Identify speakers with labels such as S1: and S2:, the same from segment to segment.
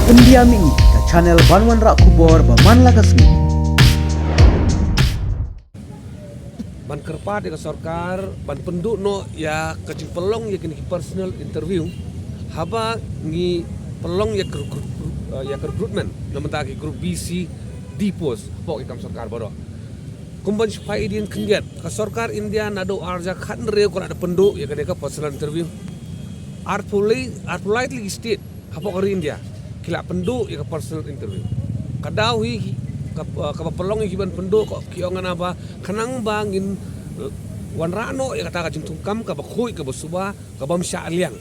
S1: Pendiami ke channel Banwan Rak Kubor Baman Lakasmi.
S2: Ban kerpa de sarkar ban penduk no ya kecing pelong ya kini personal interview haba ngi pelong ya recruitment namun taki grup BC di pos pok ikam sarkar bodo kumban supaya idin kengiat ke sarkar India nado arja khan re ko ada penduk ya kini ka personal interview are politely state hapok dari India kila penduk ya ka personal interview kadawi ka pelong iban penduk ko kiongan apa kanang bangin wan rano ya kata kajing tungkam ka bakhui ka basuba ka bam sya aliang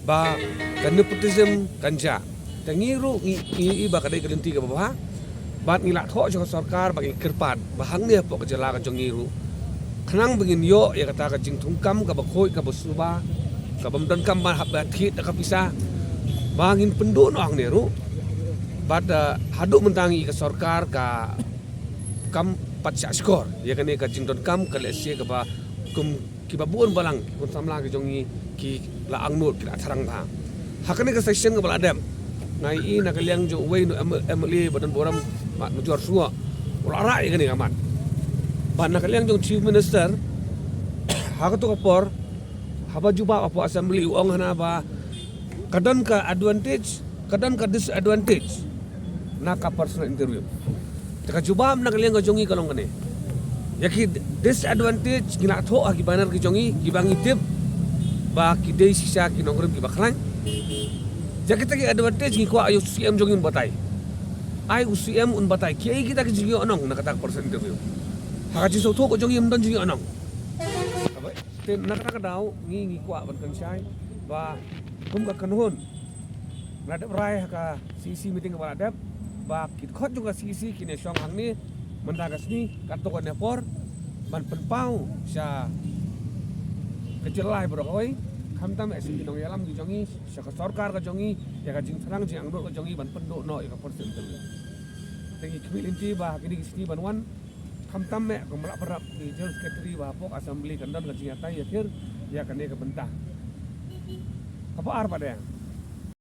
S2: ba kan nepotism kanja tangiru i ba kadai kadenti ka ba bat ngila tho jo sarkar bagi kerpat bahang ne po ka jala ka jongiru kanang bangin yo ya kata kajing tungkam ka bakhui ka basuba ka bam dan kam ba habat hit ka pisah bangin penduk no ang neru pada haduk mentangi ke sarkar ka kam patsa skor ya kan ka jingdon kam ka lesi ka ba kum ki babun balang kun samla ke jongi ki la angnut ki atharang ba hakane ka session ka baladam ngai i na kaliang jo wei no emli badan boram mat mujor suwa ula ra ya kan amat ban na kaliang jong chief minister hakato ka por haba juba apa assembly uang hana ba kadon ka advantage kadon ka disadvantage na ka personal interview taka jubam na kaliang jongi kalong kane yaki disadvantage gina tho agi banar ki jongi gibangi tip ba ki dei sisa ki nongrim ki baklan jaki taki advantage ki ko ayo CM jongi batai ai u CM un batai ki ai kita ki jongi onong na kata personal interview haka ji so tho ko jongi mdon jongi onong abai ten na kata dau ngi ko ban kan sai ba kum ka kanhun ladap rai haka CC meeting ka ladap ba kit khot juga sisi kini syong hang ni mendagas ni kato kan nepor ban penpau sya kecelai bro koi kam tam esi kinong yalam ki jongi sya ka sarkar ka jongi ya ka jing tharang jing angdo ka jongi ban penduk no ya ka persen tu tengi kmil inti ba kini sini ban wan kam tam me ko melak perap ki jel secretary ba pok assembly kandan ka jing atai ya kir ya kan ne ka bentah apa ar pada